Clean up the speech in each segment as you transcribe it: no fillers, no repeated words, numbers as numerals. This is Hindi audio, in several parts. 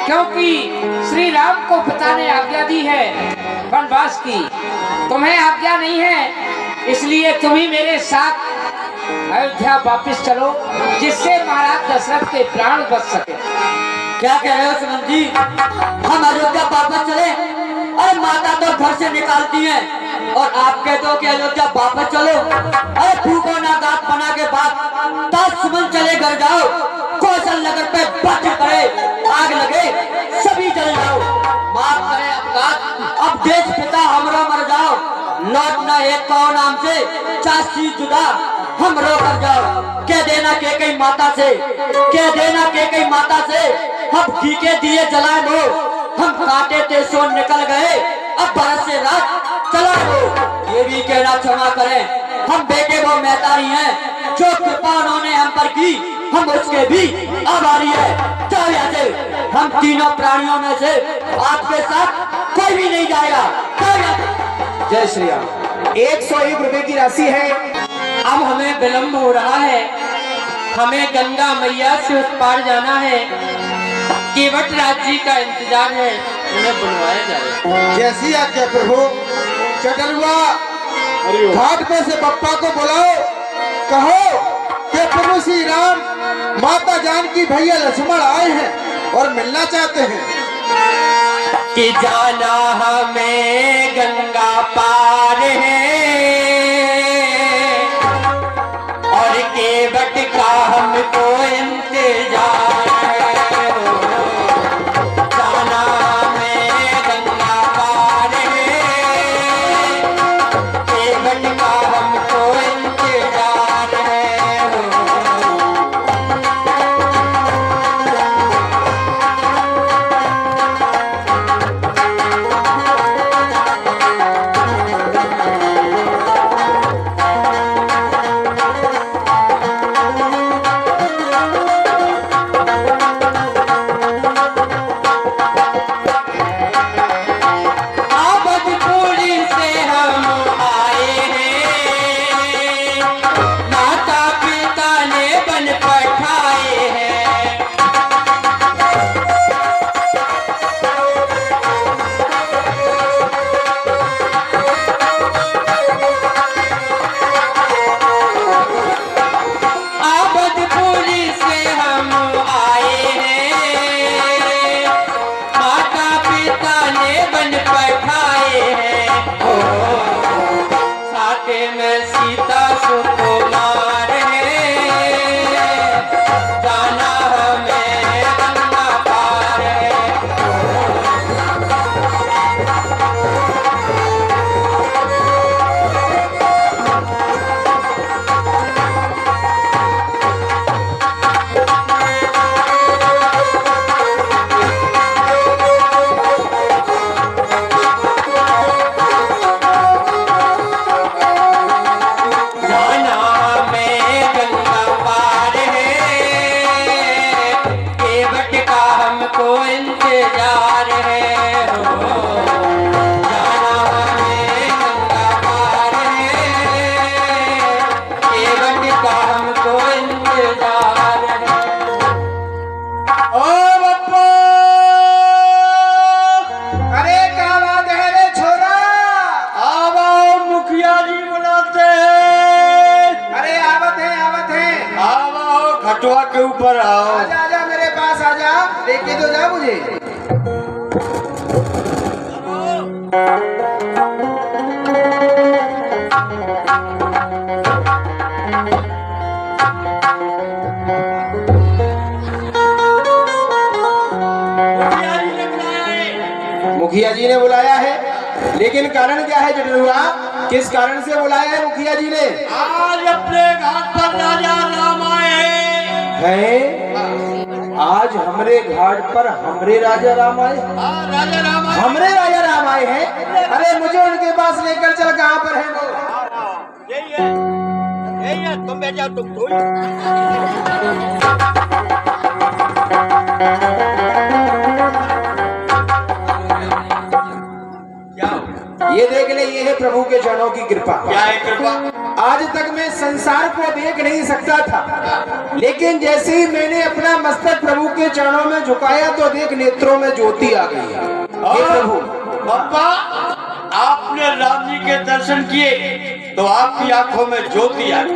क्योंकि श्री राम को पिता ने आज्ञा दी है वनवास की, तुम्हें आज्ञा नहीं है, इसलिए तुम ही मेरे साथ अयोध्या वापस चलो, जिससे महाराज दशरथ के प्राण बच सके। क्या कह रहे हो सुमन जी? हम अयोध्या वापस चले? अरे माता तो घर से निकालती है और आप कहते हो कि अयोध्या वापस चलो। अरे फूको ना दांत बना के बाद 10 सुमन चले घर जाओ, कौशल नगर पे बच पड़े, आग लगे, सभी जल जाओ, माफ करे अपघात, अब देश पिता हमरा मर जाओ, लौटना एक पाओ नाम से चाची जुदा हम रो कर जाओ। कह देना के कई माता से, कह देना के कई माता से, हम घी के दिए जलाए लो, हम काटे थे सो निकल गए, अब बरस से रात चला लो। ये भी कहना क्षमा करें, हम बेटे वो मैतारी हैं, जो कृपा उन्होंने हम पर की, हम उसके भी आभारी है। चलो यहाँ से, हम तीनों प्राणियों में से आपके साथ कोई भी नहीं जाएगा। जय श्री राम। 101 रुपए की राशि है। अब हमें विलंब हो रहा है, हमें गंगा मैया से उस पार जाना है, केवट राज जी का इंतजार है, उन्हें बुलवाया जाए। जैसी आज्ञा प्रभु। चटलुआ घाट पे से पप्पा को बुलाओ, कहो कि प्रभु श्री राम माता जानकी भैया लक्ष्मण आए हैं और मिलना चाहते हैं। कि जाना हमें गंगा पार है और केवट का हमको इंतजार है। जाना हमें गंगा पार है, केवट का हमको इंतजार है। खटुआ के ऊपर आओ। आजा आजा मेरे पास आजा, लेके तो जा मुझे। मुखिया जी ने बुलाया है, लेकिन कारण क्या है जटलुआ? किस कारण से बुलाया है मुखिया जी ने? आज अपने घाट पर राजा राम आए हैं। आज हमरे घाट पर हमरे राजा राम आए? राजा राम आए, हमरे राजा राम आए हैं। अरे मुझे उनके पास लेकर चल, कहाँ पर है वो? यही है, तुम बैठ जाओ, तुम थोड़ी। ये देख ले, ये है प्रभु के चरणों की कृपा। क्या है कृपा? आज तक मैं संसार को देख नहीं सकता था, लेकिन जैसे ही मैंने अपना मस्तक प्रभु के चरणों में झुकाया तो देख नेत्रों में ज्योति आ गई। हे प्रभु, पापा, आपने राम जी के दर्शन किए तो आपकी आंखों में ज्योति आई,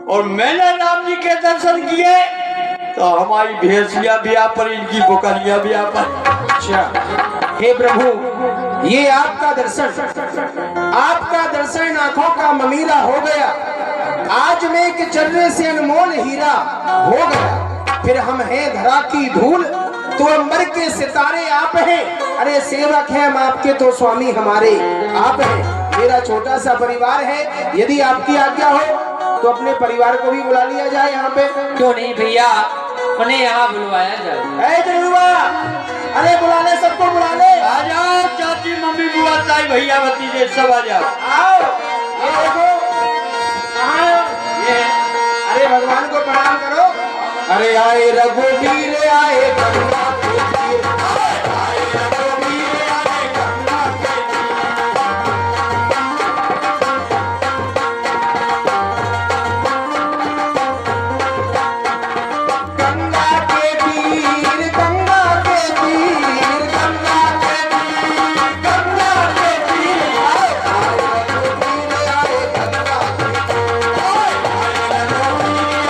और मैंने राम जी के दर्शन किए तो हमारी भैंसियां भी आ पर, इनकी बकरियां भी आ पर। अच्छा, हे प्रभु, ये आपका दर्शन आंखों का ममीरा हो गया। आज मैं एक चर्रे से अनमोल हीरा हो गया। फिर हम हैं धरा की धूल, तो अंबर के सितारे आप हैं। अरे सेवक हैं हम आपके, तो स्वामी हमारे आप हैं। मेरा छोटा सा परिवार है, यदि आपकी आज्ञा हो तो अपने परिवार को भी बुला लिया जाए यहाँ पे। क्यों नहीं भैया, उन्हें यहाँ बुलवाया जाए। ऐ जरुआ, अरे बुला ले, सबको बुला ले। आ जाओ चाची, मम्मी, बुआ, ताई, भैया, भतीजे सब आ जाओ। आओ, ये देखो कहाँ ये, अरे भगवान को प्रणाम करो। अरे आए रघुवीर आए गंगा के तीर, आए रघुवीर आए गंगा के तीर, गंगा के तीर, गंगा के तीर, गंगा के तीर, गंगा के तीर, आए रघुवीर आए गंगा के तीर, आए रघुवीर आए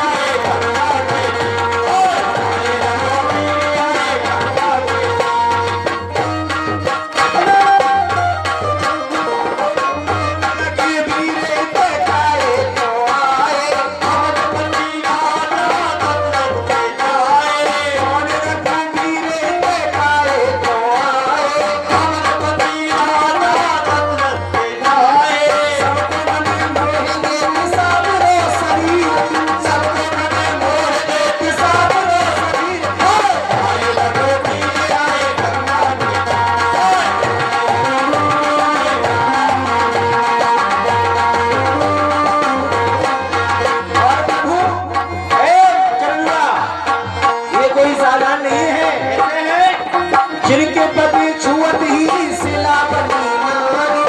गंगा के तीर, जिनके पति छुअत ही सिला बनी नारी,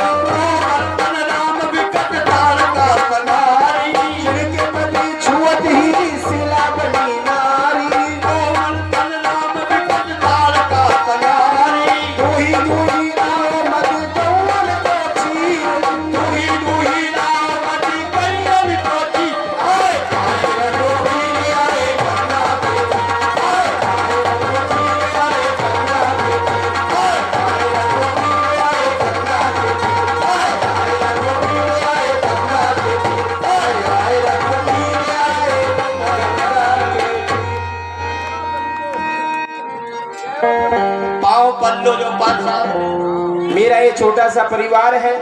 तन राम विकट तारका कनारी, जिनके पति छुअत ही सिला बनी नारी, तन राम विकट तारका कनारी, तू ही राम मत कौन को छीर, तू ही रावती कल्याण कोटी। आए आए रघुवीर आए गंगा के तीर, आए आए रघुवीर आए गंगा के तीर, आए आए रघुवीर आए गंगा के तीर, आए आए रघुवीर आए गंगा के तीर, आए आए रघुवीर आए गंगा के तीर। पाँव पल्लो जो पासा, मेरा ये छोटा सा परिवार है,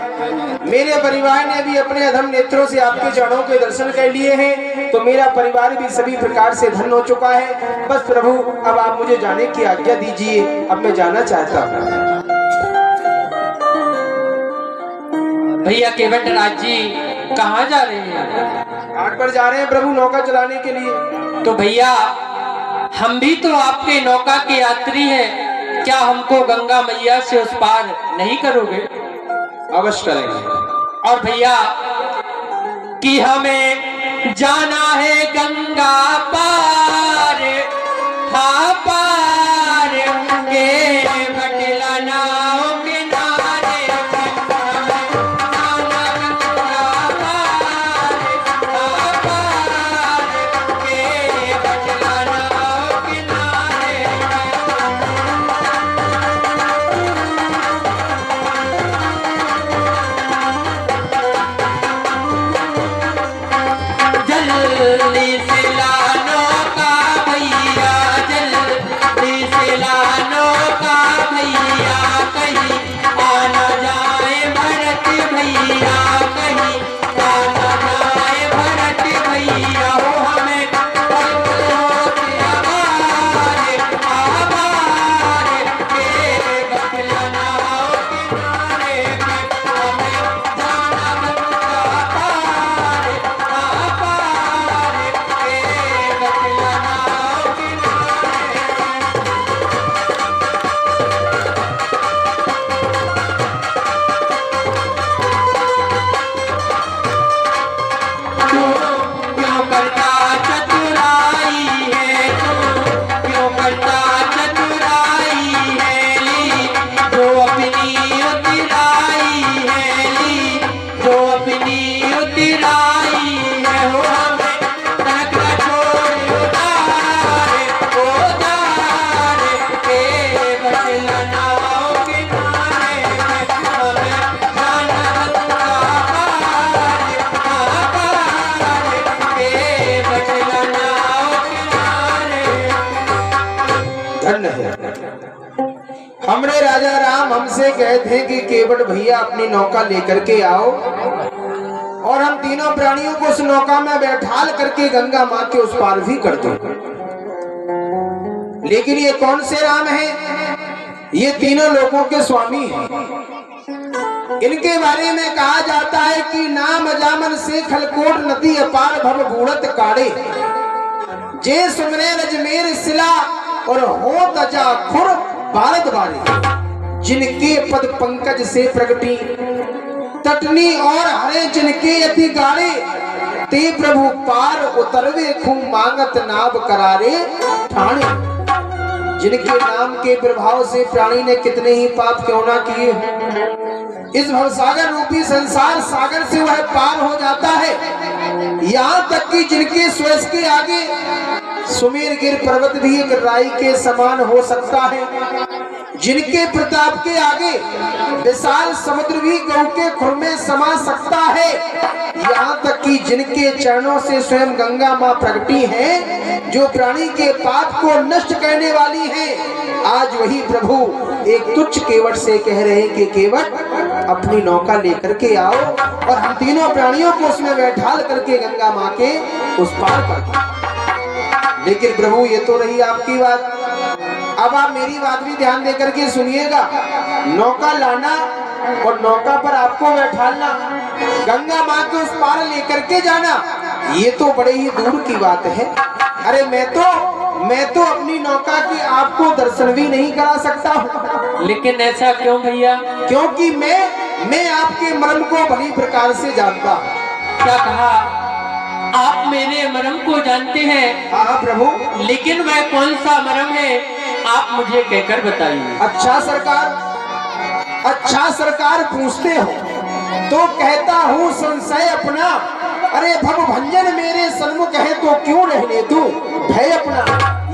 मेरे परिवार ने भी अपने अधम नेत्रों से आपके चरणों के दर्शन कर लिए हैं, तो मेरा परिवार भी सभी प्रकार से धन्य हो चुका है। बस प्रभु, अब आप मुझे जाने की आज्ञा दीजिए, अब मैं जाना चाहता हूँ। भैया केवटराज जी कहाँ जा रहे हैं? घाट पर जा रहे हैं प्रभु, नौका चलाने के लिए। तो भैया हम भी तो आपके नौका के यात्री हैं, क्या हमको गंगा मैया से उस पार नहीं करोगे? अवश्य करेंगे। और भैया कि हमें जाना है गंगा पार, हा पार के बटला नाव किनारे, हमें जाना गंगा पार, हा पार के बटला नाव किनारे। जल्दी से लानो का हमने राजा राम हमसे कहे थे कि केवट भैया अपनी नौका लेकर के आओ और हम तीनों प्राणियों को उस नौका में बैठाल करके गंगा माँ के उस पार भी कर दो। लेकिन ये कौन से राम हैं? ये तीनों लोगों के स्वामी हैं। इनके बारे में कहा जाता है कि नाम जामन से खलकोट नदी अपार भव बूढ़त काड़े, जे सुमरे रजमेर सिला और हो तजा खुर भारत बारे, जिनके पद पंकज से प्रगटी तटनी और हरे जिनके अति गाड़े, ते प्रभु पार उतरवे खूब मांगत नाव करारे ठाणे। जिनके नाम के प्रभाव से प्राणी ने कितने ही पाप क्यों ना किए, इस भवसागर रूपी संसार सागर से वह पार हो जाता है। यहाँ तक कि जिनके स्वयं के आगे सुमेर गिर पर्वत भी एक राई के समान हो सकता है, जिनके प्रताप के आगे विशाल समुद्र भी गौ के खुर में समा सकता है। यहाँ तक कि जिनके चरणों से स्वयं गंगा माँ प्रगटी हैं, जो प्राणी के पाप को नष्ट करने वाली हैं, आज वही प्रभु एक तुच्छ केवट से कह रहे हैं कि केवट अपनी नौका लेकर के आओ और हम तीनों प्राणियों को उसमें बैठाल करके गंगा माँ के उस पार कर। लेकिन प्रभु ये तो रही आपकी बात, अब आप मेरी बात भी ध्यान देकर के सुनिएगा। नौका लाना और नौका पर आपको बैठालना, गंगा माँ के उस पार लेकर के जाना, ये तो बड़े ही दूर की बात है। अरे मैं तो अपनी नौका के आपको दर्शन भी नहीं करा सकता हूँ। लेकिन ऐसा क्यों भैया? क्योंकि मैं आपके मर्म को भली प्रकार से जानता हूँ। क्या कहा? आप मेरे मर्म को जानते हैं? हाँ प्रभु। लेकिन वह कौन सा मर्म है, आप मुझे कहकर बताइए। अच्छा सरकार पूछते हो तो कहता हूँ संशय अपना। अरे भव भंजन मेरे सन्मुख है तो क्यों रहने दूं भय अपना।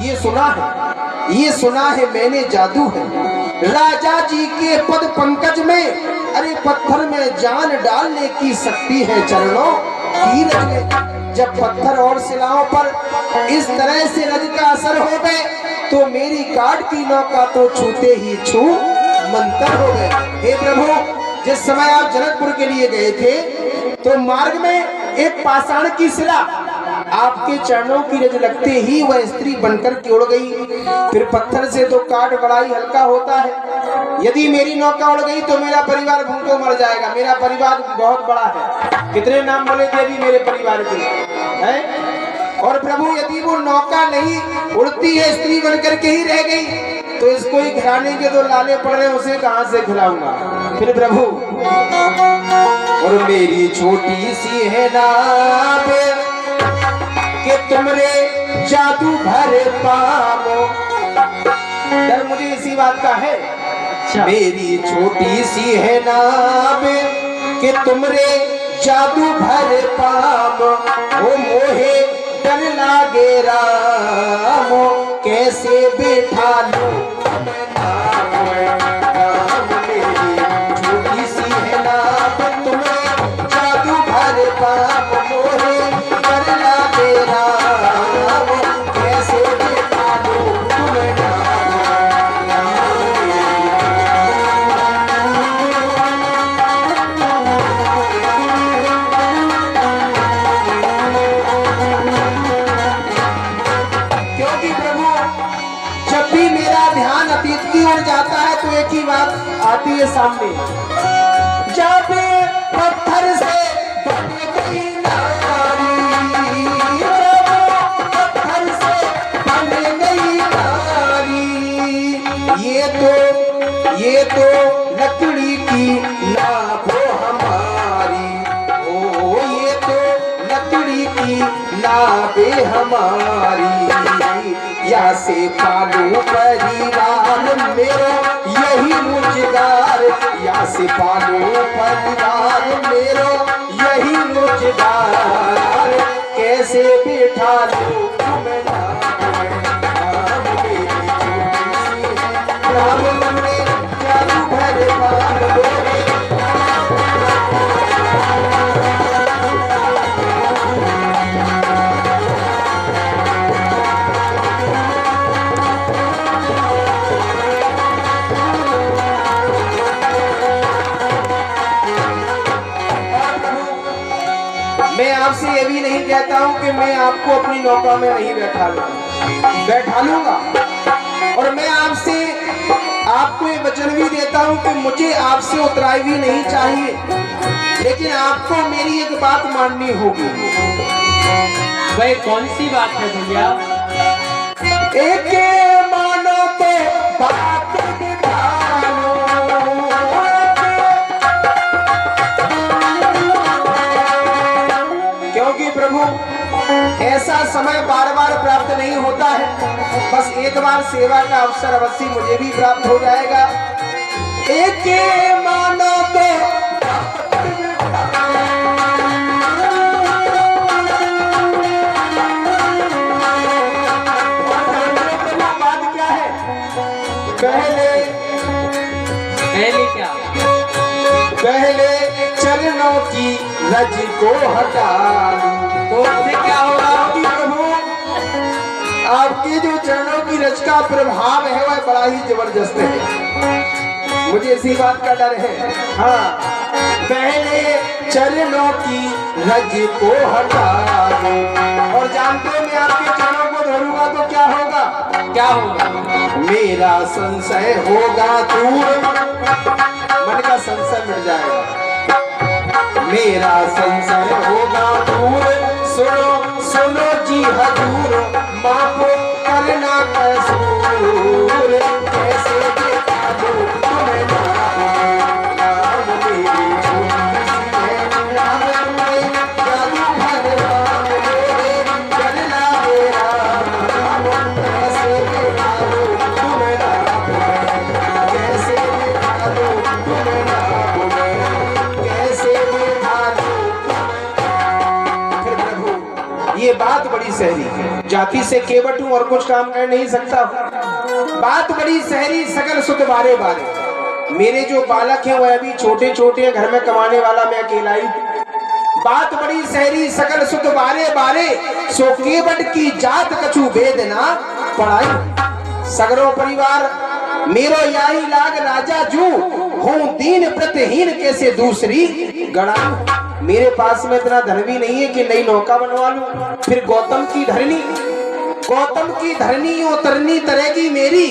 ये सुना है मैंने जादू है राजा जी के पद पंकज में। अरे पत्थर में जान डालने की शक्ति है चरणों की रज में। जब पत्थर और शिलाओं पर इस तरह से रज का असर हो गए तो मेरी काट की नौका तो छूते ही छू मंतर हो गए। हे प्रभु, जिस समय आप जनकपुर के लिए गए थे तो मार्ग में एक पाषाण की शिला आपके चरणों की रज लगते ही वह स्त्री बनकर के उड़ गई। फिर पत्थर से तो काट बड़ा ही हल्का होता है। यदि मेरी नौका उड़ गई तो मेरा परिवार भूखों मर जाएगा। मेरा परिवार बहुत बड़ा है। कितने नाम बोले थे अभी मेरे परिवार के हैं? और प्रभु यदि वो नौका नहीं उड़ती है, स्त्री बनकर के ही रह गई, तो इसको ही खिलाने के तो लाले पड़ रहे, उसे कहां से खिलाऊंगा। फिर प्रभु, और मेरी छोटी सी है नाव कि तुमरे जादू भरे पामो। डर मुझे इसी बात का है। मेरी छोटी सी है नाव कि तुमरे जादू भरे पामो। ओ मोहे डर लागे रामो, कैसे बैठा लूं मैं नाव। मेरी छोटी सी है नाव तुम्हें जादू भरे पाप। मोहे डर लागे राम, कैसे बैठा लूं तुम्हें नाव। जाता है तो एक ही बात आती है सामने, जब पत्थर से बन गई नारी, जब पत्थर से बन गई नारी। ये तो लकड़ी की लाभो हमारी। ओ ये तो लकड़ी की लाभे हमारी। या से पालू परिवार मेरो यही रोजगार। या से पालू परिवार मेरो यही रोजगार। कैसे बैठा लूं तुम्हें नाम। मेरी छोटी सी है नाम तुमने जादू भरे पाप। आपसे ये भी नहीं कहता हूँ कि मैं आपको अपनी नौका में नहीं बैठा लूंगा। और मैं आपसे आपको ये वचन भी देता हूँ कि मुझे आपसे उतराई भी नहीं चाहिए, लेकिन आपको मेरी एक बात माननी होगी। भाई कौन सी बात है भैया? एक मानो तो बात निभालो, क्योंकि प्रभु ऐसा समय बार बार प्राप्त नहीं होता है। बस एक बार सेवा का अवसर अवश्य मुझे भी प्राप्त हो जाएगा। एक मानो तो बात क्या है? पहले चरणों की रज को हटा तो उससे क्या होगा कि प्रभु आपके जो चरणों की रज का प्रभाव है वह बड़ा ही जबरदस्त है। मुझे इसी बात का डर है। हाँ, पहले चरणों की रज को हटा और जानते हो मैं आपके चरणों को धरूंगा तो क्या होगा? क्या होगा? मेरा संशय होगा दूर, मन का संशय मिट जाएगा। मेरा संशय होगा दूर, सुनो सुनो जी हजूर, माफ करना कसूर, कैसे देखा दो तुम्हें नाम, मेरी छोटी सी है नाम में जादू भगवान मेरे, करना मेरा नाम, कैसे देखा दो तुम्हें नाम, कैसे देखा दो तुम्हें नाम, कैसे देखा दो। फिर प्रभु ये बात बड़ी सहरी है, जाति से केवट हूँ और कुछ काम कर नहीं सकता। बात बड़ी सहरी सकल सुत बारे बारे। मेरे जो बालक हैं वह अभी छोटे छोटे हैं, घर में कमाने वाला मैं अकेला ही। बात बड़ी सहरी सकल सुत बारे बारे, सो केवट की जात कछु भेद ना पढ़ाई। सगरो परिवार मेरो याही लाग राजा जू, हूँ दीन प्रतिहीन कैसे दूसरी गड़ा। मेरे पास में इतना धन भी नहीं है कि नई नौका बनवा लूं। फिर गौतम की धरनी उतरनी तरेगी मेरी,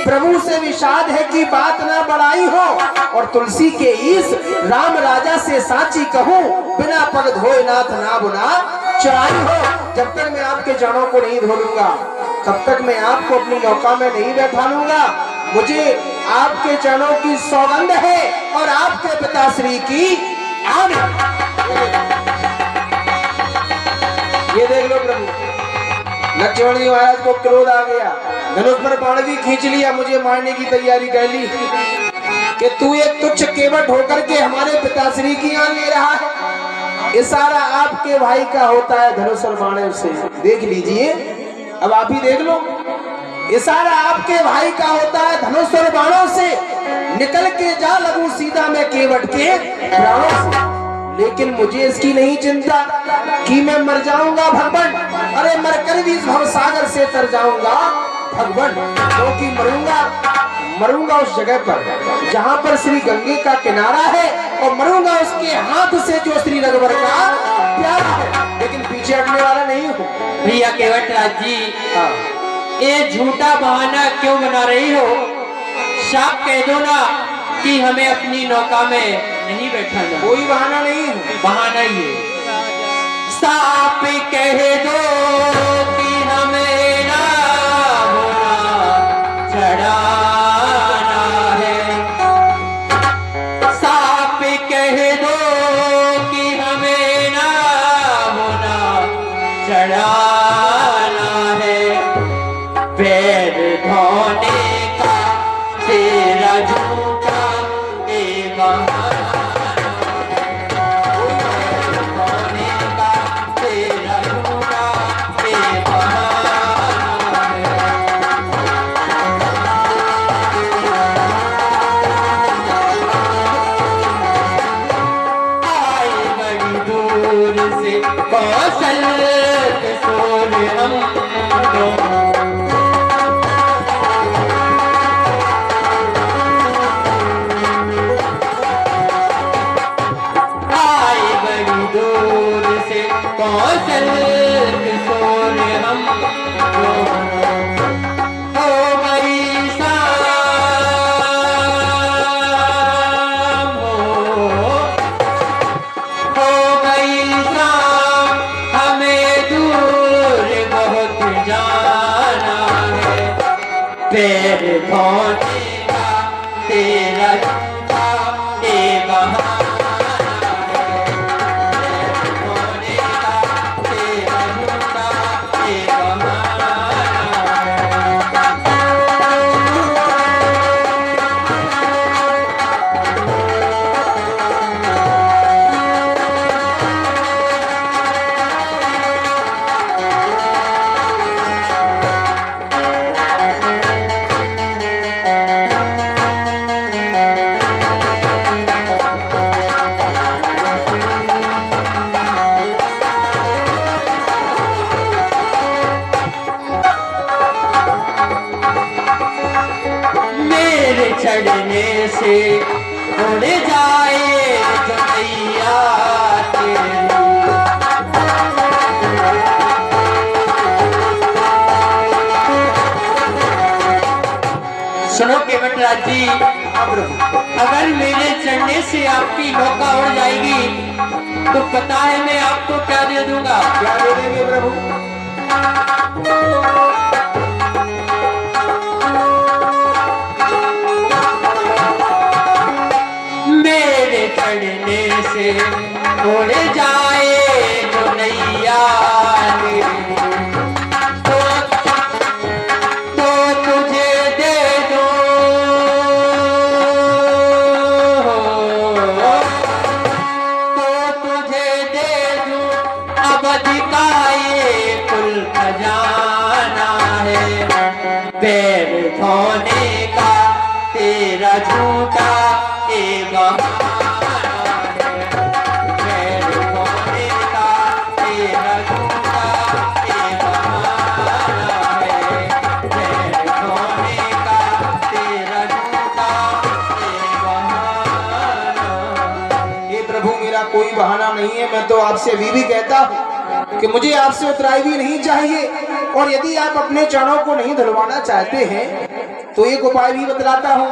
प्रभु से विषाद है कि बात ना बढ़ाई हो, और तुलसी के ईस राम राजा से साची कहूँ, बिना पग धोए नाथ ना बुना चढ़ाई हो। जब तक मैं आपके चरणों को नहीं धो लूंगा तब तक मैं आपको अपनी नौका में नहीं बैठा लूंगा। मुझे आपके चरणों की सौगंध है और आपके पिताश्री की आज्ञा। ये देख लो प्रभु, लक्ष्मण जी महाराज को क्रोध आ गया, धनुष पर बाण भी खींच लिया, मुझे मारने की तैयारी कर ली कि तू एक तुच्छ केवट होकर के हमारे पिताश्री की आन ले रहा है। इशारा आपके भाई का होता है धनुष और बाण से, देख लीजिए, अब आप ही देख लो। इशारा आपके भाई का होता है धनुष और बाणों से, निकल के जा लगूं सीधा मैं केवट के प्राणों से। लेकिन मुझे इसकी नहीं चिंता कि मैं मर जाऊंगा भगवान, अरे मरकर भी इस भवसागर से तर जाऊंगा भगवान, क्योंकि मरूंगा उस जगह पर जहां पर श्री गंगे का किनारा है, और मरूंगा उसके हाथ से जो श्री रघुवर का प्यारा है। लेकिन पीछे हटने वाला नहीं हूँ। भैया केवट राज जी, हाँ, ये झूठा बहाना क्यों बना रही हो? साफ कह दो ना कि हमें अपनी नौका में नहीं बैठाना। कोई बहाना नहीं है, बहाना ही है। साफ कह दो कि हमें ना चढ़ाना है, साफ कह दो कि हमें ना चढ़ाना है। पैर धोने का तेरा झूठा बहाना, धोने का तेरा झूठा बहाना है। आए बड़ी दूर से कौशल के सोने हम पैर धोने का तेरा झूठा ये बहाना है। पैर धोने का तेरा झूठा ये बहाना है। मेरे चढ़ने से उड़ जाए जमैया तेरी। सुनो केवटराज जी, अगर मेरे चढ़ने से आपकी नौका उड़ जाएगी तो पता है मैं आपको क्या दे दूंगा। क्या दे देंगे प्रभु? मेरे चढ़ने से उड़ जाए जो नैया तेरी, तो तुझे दे दूं, तो तुझे दे दूं अवधि का ये कुल खजाना है। पैर धोने का तेरा झूठा ये बहाना है। पैर धोने का तेरा झूठा ये बहाना है। पैर धोने का तेरा झूठा ये बहाना है। ये प्रभु मेरा कोई बहाना नहीं है। मैं तो आपसे अभी भी कहता हूँ कि मुझे आपसे उतराई भी नहीं चाहिए, और यदि आप अपने चरणों को नहीं धुलवाना चाहते हैं तो एक उपाय भी बतलाता हूँ।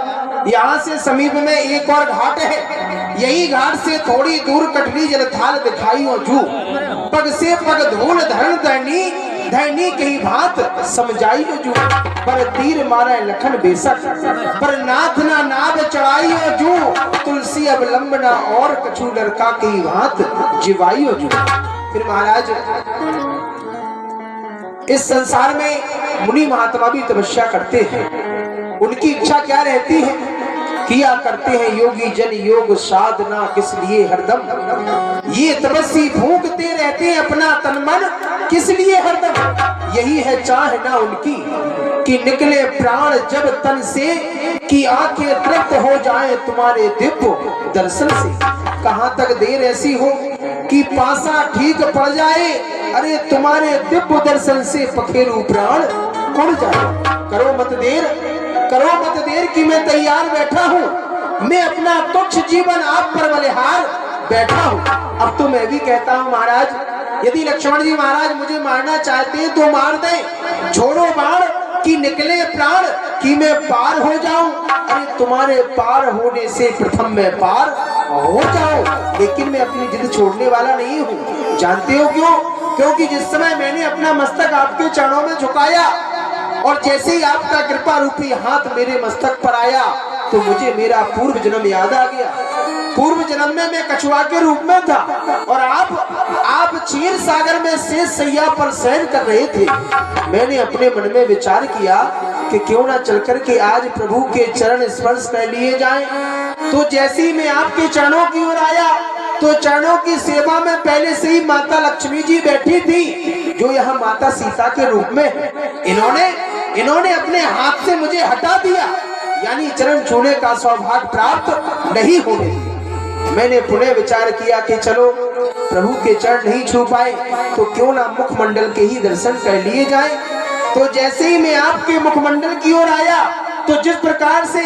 यहाँ से समीप में एक और घाट है, यही घाट से थोड़ी दूर कटली जलथाल दिखाई और जू, पग से पग धूल धरण धरनी धरनी कही भात समझाई जू। पर तीर मारे लखन बेसक, पर नाथ ना नाभ चढ़ाई और जू, तुलसी अवलंबना और कछु लड़का की भात जीवाई और जू। फिर महाराज, इस संसार में मुनि महात्मा भी तपस्या करते हैं। उनकी इच्छा क्या रहती है? किया करते हैं योगी जन योग साधना, किस लिए हरदम ये तपस्वी फूंकते रहते हैं अपना तन मन, किस लिए हरदम? यही है चाहना उनकी कि निकले प्राण जब तन से, कि आंखें तृप्त हो जाए तुम्हारे दिव्य दर्शन से। कहां तक देर ऐसी हो कि पासा ठीक पड़ जाए, अरे तुम्हारे दिव्य दर्शन से पखेरु प्राण उड़ जाए। करो मत देर, करो मत देर कि मैं तैयार बैठा हूँ, मैं अपना तुच्छ जीवन आप पर बलिहार बैठा हूँ। अब तो मैं भी कहता हूँ महाराज, यदि लक्ष्मण जी महाराज मुझे मारना चाहते हैं तो मार दें, छोड़ो बाण कि निकले प्राण कि मैं पार हो जाऊं। अरे तुम्हारे पार होने से प्रथम मैं पार हो जाऊं, लेकिन मैं अपनी जिद छोड़ने वाला नहीं हूँ। जानते हो क्यों? क्योंकि जिस समय मैंने अपना मस्तक आपके चरणों में झुकाया और जैसे ही आपका कृपा रूपी हाथ मेरे मस्तक पर आया तो मुझे मेरा पूर्व जन्म याद आ गया। पूर्व जन्म में मैं कछुआ के रूप में था और आप क्षीर सागर में शेष सैया पर शयन कर रहे थे। मैंने अपने मन में विचार किया कि क्यों ना चलकर के आज प्रभु के चरण स्पर्श कर लिए जाएं। तो जैसे ही मैं आपके चरणों की ओर आया तो चरणों की सेवा में पहले से ही माता लक्ष्मी जी बैठी थी, जो यहाँ माता सीता के रूप में। इन्होंने अपने हाथ से मुझे हटा दिया, यानी चरण छूने का सौभाग्य प्राप्त नहीं होने। मैंने पुनः विचार किया कि चलो प्रभु के चरण नहीं छू पाए तो क्यों ना मुखमंडल के ही दर्शन कर लिए जाएं। तो जैसे ही मैं आपके मुखमंडल की ओर आया तो जिस प्रकार से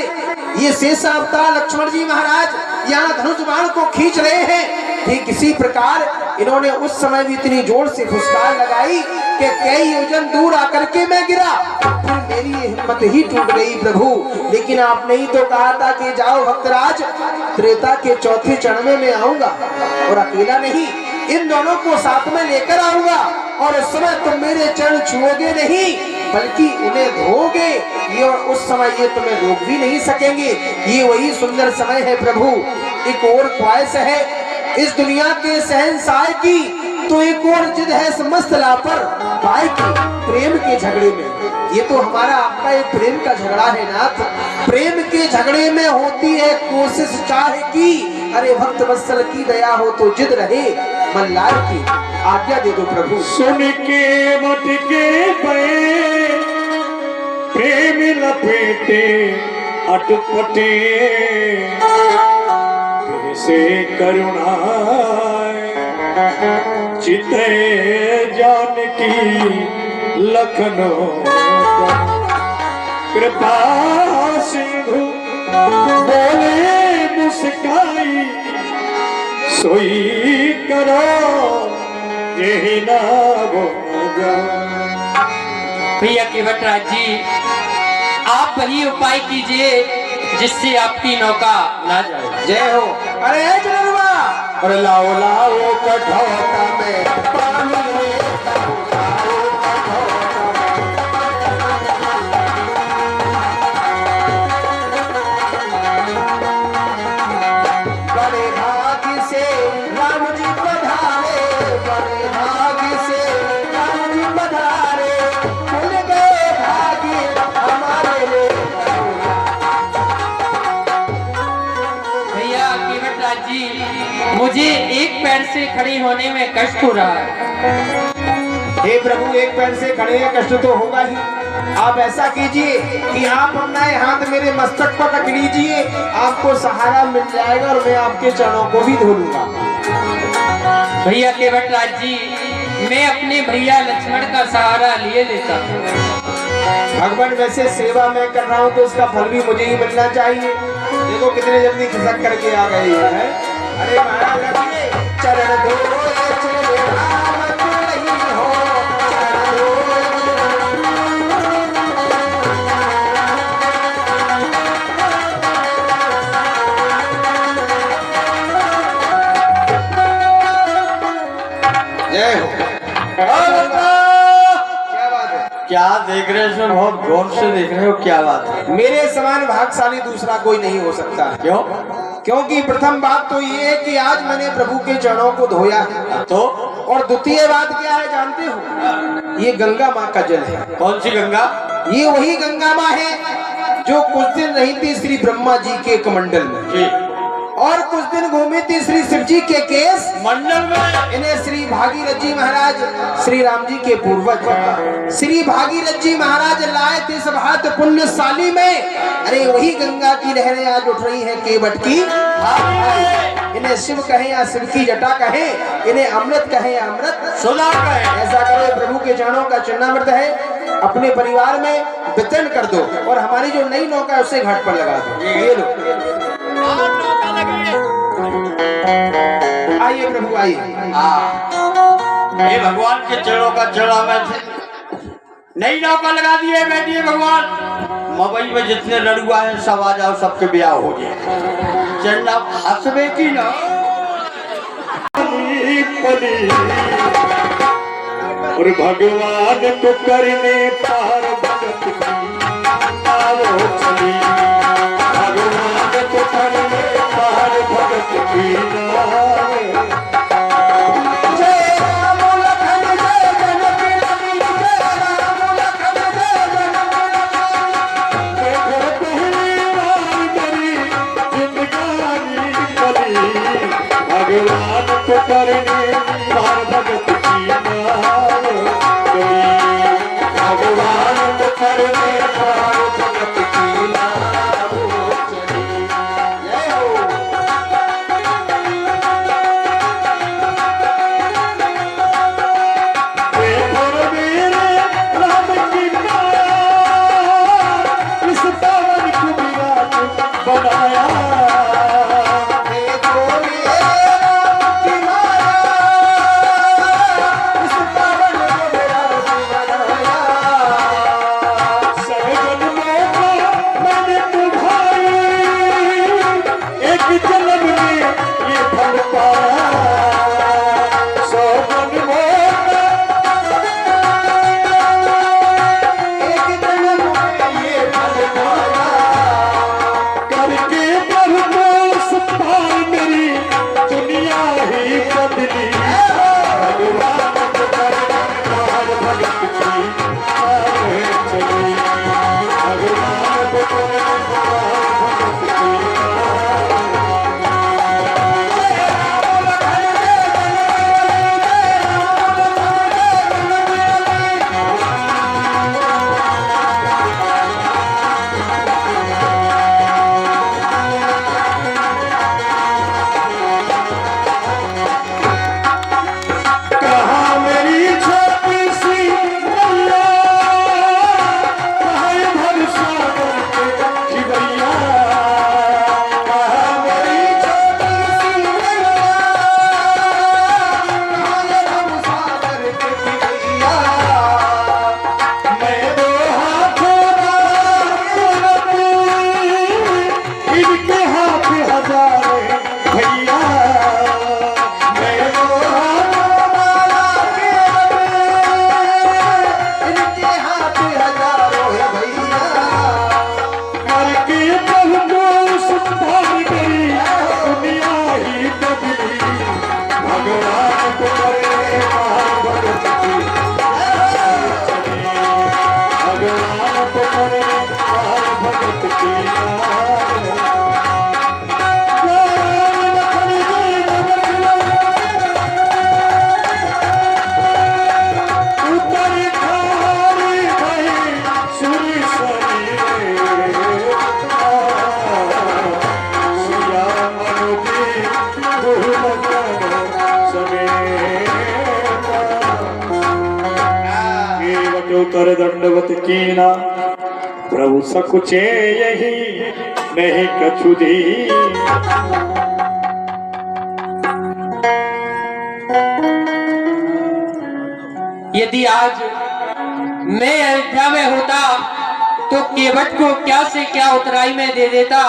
ये शेष अवतार लक्ष्मण जी महाराज यहाँ धनुष बाण को खींच रहे हैं, ठीक इसी प्रकार इन्होंने उस समय भी इतनी जोर से फुसकार लगाई कि कई योजन दूर आकर के मैं गिरा। फिर मेरी हिम्मत ही टूट गई प्रभु। लेकिन आपने ही तो कहा था कि जाओ भक्तराज, त्रेता के चौथे चरण में मैं आऊंगा और अकेला नहीं, इन दोनों को साथ में लेकर आऊंगा और उस समय तुम मेरे चरण छुओगे नहीं, बल्कि उन्हें धोगे ये, और उस समय ये तुम्हें रोक भी नहीं सकेंगे। ये वही सुंदर समय है प्रभु। एक और ख्वाहिश है इस दुनिया के शहंशाह की, तो एक और जिद है समस्त लापर भाई की प्रेम के झगड़े में। ये तो हमारा आपका एक प्रेम का झगड़ा है नाथ। प्रेम के झगड़े में होती है कोशिश चाहे की, अरे भक्त वत्सल की दया हो तो जिद रहे मल्लार की। आज्ञा दे दो प्रभु। सुन के मटके पे प्रेम लपेटे अटपटे से करुणा चिते जानकी लखनऊ कृपा सिंधु बोले मुस्काई सोई करो यही ना बोगा। भैया केवटराज जी, आप वही उपाय कीजिए जिससे आपकी नौका ना जाए। जय हो। अरे चलवा, अरे लाओ लाओ कठौता में पानी में, बड़े भाग्य से राम जी पधारे, बड़े भाग्य से राम जी पधारे, खुल गए भाग्य हमारे लिए। भैया केवटराज जी, मुझे एक पैर से खड़ी होने में कष्ट हो रहा है। हे प्रभु, एक पैर से खड़े हैं, कष्ट तो होगा ही। आप ऐसा कीजिए कि आप अपना हाथ मेरे मस्तक पर रख लीजिए, आपको सहारा मिल जाएगा और मैं आपके चरणों को भी धो लूंगा। भैया केवटराज जी, मैं अपने भैया लक्ष्मण का सहारा लिए लेता हूँ। भगवान, वैसे सेवा मैं कर रहा हूँ तो उसका फल भी मुझे ही मिलना चाहिए। देखो कितने जल्दी खिसक करके आ गई है। अरे महाराज लगिए, चरण दो चले राम नहीं हो, चरण दो। जय हो। क्या बात है? क्या देख रहे हो? बहुत गौर से देख रहे हो, क्या बात है? मेरे समान भाग्यशाली दूसरा कोई नहीं हो सकता। क्यों? क्योंकि प्रथम बात तो ये है कि आज मैंने प्रभु के चरणों को धोया है, तो और द्वितीय बात क्या है जानते हो? ये गंगा माँ का जल है। कौन सी गंगा? ये वही गंगा माँ है जो कुछ दिन रही थी श्री ब्रह्मा जी के कमंडल में, जी। और कुछ दिन घूमी थी श्री शिव जी के केस मंडल में। इन्हें श्री भागीरथ जी महाराज श्री राम जी के पूर्वज श्री भागीरथ जी महाराज लाए थे सभात पुण्यशाली में। अरे वही गंगा की लहरें आज उठ रही हैं केवट की। इन्हें शिव कहें या शिव की जटा कहें, इन्हें अमृत कहें या अमृत सुना कहे। ऐसा करो, प्रभु के चरणों का चिन्हामृत है, अपने परिवार में वितरण कर दो, और हमारी जो नई नौका है उसे घाट पर लगा दो। ये लो, आइए प्रभु आइए। ये भगवान के चरणों का चढ़ा में नई नौका लगा दिए बैठिए भगवान। मबई में जितने लड़ुआ है सब आ जाओ, सबके ब्याह हो गए। चढ़ना हंसबे की ना और भगवान को करने पार भगत की आओ चली, भगवान को करने पार भगत की जय राम लखन जय जनक रानी, जय राम लखन जय जनक भगवान को करने पार भगत की भगवान को करने पार भगत की जय हो। राम की इस पावन को बनाया। देखो ये राम की माया, इनके हाथ हजारे भैया मैं माला के इनके हाथ हजारों है भैया करके बहुको संभाल गई दुनिया ही बदली भगवान को करे महाभगत की भगवान को करे महाभगत की कर दंडवत कीना प्रभु सकुचे यही नहीं कछु दी यदि आज मैं अयोध्या में होता तो केवट को क्या से क्या उतराई में दे देता।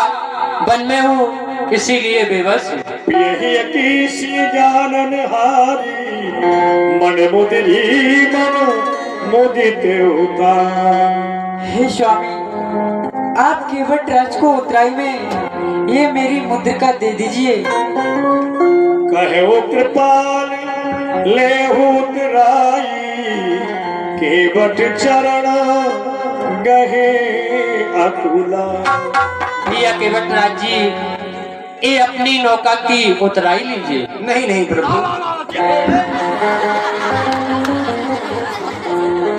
वन में हूँ इसीलिए बेबस हूँ। यही अकीसी जानन हारी मन मुदरी मन मुदित होता। हे स्वामी, आप केवट राज को उतराई में ये मेरी मुद्रिका दे दीजिए। कहे वो कृपाल ले उतराई केवट चरण गहे अतुला। भैया केवट राज जी, ये अपनी नौका की उतराई लीजिए। नहीं नहीं प्रभु,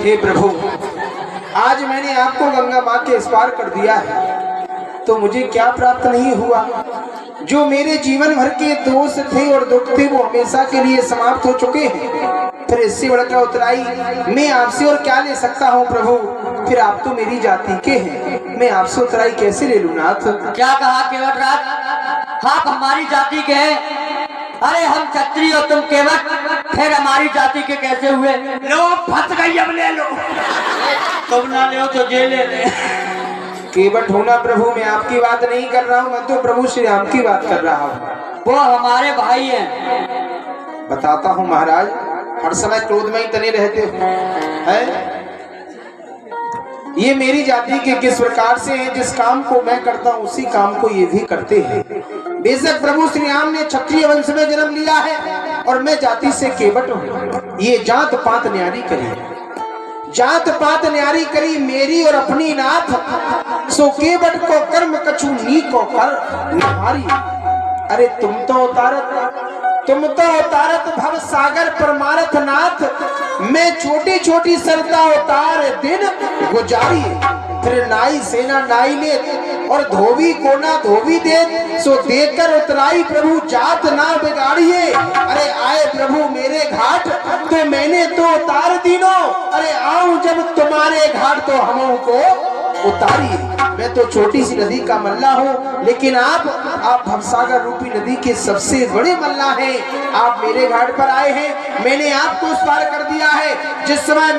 हे प्रभु, आज मैंने आपको गंगा माँ के इस पार कर दिया है तो मुझे क्या प्राप्त नहीं हुआ। जो मेरे जीवन भर के दोष थे और दुख थे वो हमेशा के लिए समाप्त हो चुके हैं। फिर इससे बढ़कर उतराई मैं आपसे और क्या ले सकता हूँ प्रभु। फिर आप तो मेरी जाति के हैं, मैं आपसे उतराई कैसे ले लूँ नाथ। क्या कहा केवट राज, आप हमारी जाति के हैं? अरे हम क्षत्रिय और तुम केवट, फिर हमारी जाति के कैसे हुए? लो फंस गई, अब ले लो। तुम ना ले तो जे ले ले। केवट होना प्रभु, मैं आपकी बात नहीं कर रहा हूँ, मैं तो प्रभु श्री राम की बात कर रहा हूँ। वो हमारे भाई हैं। बताता हूँ महाराज, हर समय क्रोध में ही तने रहते हो है। ये मेरी जाति के किस प्रकार से हैं, जिस काम को मैं करता हूँ उसी काम को ये भी करते हैं। बेशक प्रभु श्री राम ने क्षत्रिय वंश में जन्म लिया है और मैं जाति से केवट हूँ। ये जात पात न्यारी करी, जात पात न्यारी करी मेरी और अपनी नाथ। सो केवट को कर्म कछु नी को कर निहारी। अरे तुम तो उतारत भव सागर परमारथ नाथ। मैं छोटी छोटी सरता उतार दिन गुजारी। फिर नाई सेना नाई ले और धोबी को ना धोबी दे। सो देकर उतराई प्रभु जात ना बिगाड़िए। अरे आए प्रभु मेरे घाट तो मैंने तो उतार दीनो। अरे आऊं जब तुम्हारे घाट तो हम को उतारिए। मैं तो छोटी सी नदी का मल्ला हूँ, लेकिन आप भवसागर रूपी नदी के सबसे बड़े मल्ला हैं। आप मेरे घाट पर आए हैं, मैंने आपको उस पार कर दिया है। जिस समय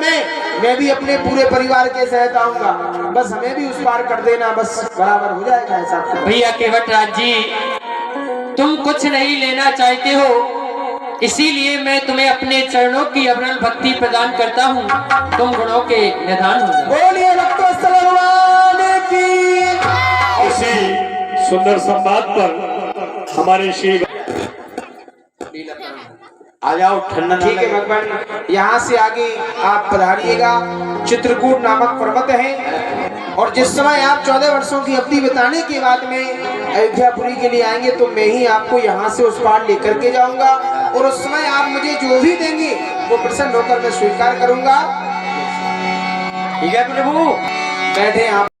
मैं भी अपने पूरे परिवार के साथ आऊंगा, बस हमें भी उस पार कर देना, बस बराबर हो जाएगा ऐसा। भैया केवट राज जी, तुम कुछ नहीं लेना चाहते हो, इसीलिए मैं तुम्हें अपने चरणों की अविरल भक्ति प्रदान करता हूँ। तुम गुणों के निधान हो जाओ। बोलिए भक्तों भगवान की। इसी सुंदर संवाद पर हमारे श्री आ जाओ, ठंडा ना ठीक है लगे। भगवान, यहाँ से आगे आप पधारिएगा। चित्रकूट नामक पर्वत है और जिस समय आप 14 वर्षों की अवधि बिताने के बाद में अयोध्यापुरी के लिए आएंगे तो मैं ही आपको यहाँ से उस पार लेकर के जाऊंगा और उस समय आप मुझे जो भी देंगे वो प्रसन्न होकर मैं स्वीकार करूंगा। ठीक है प्रभु, बैठे आप।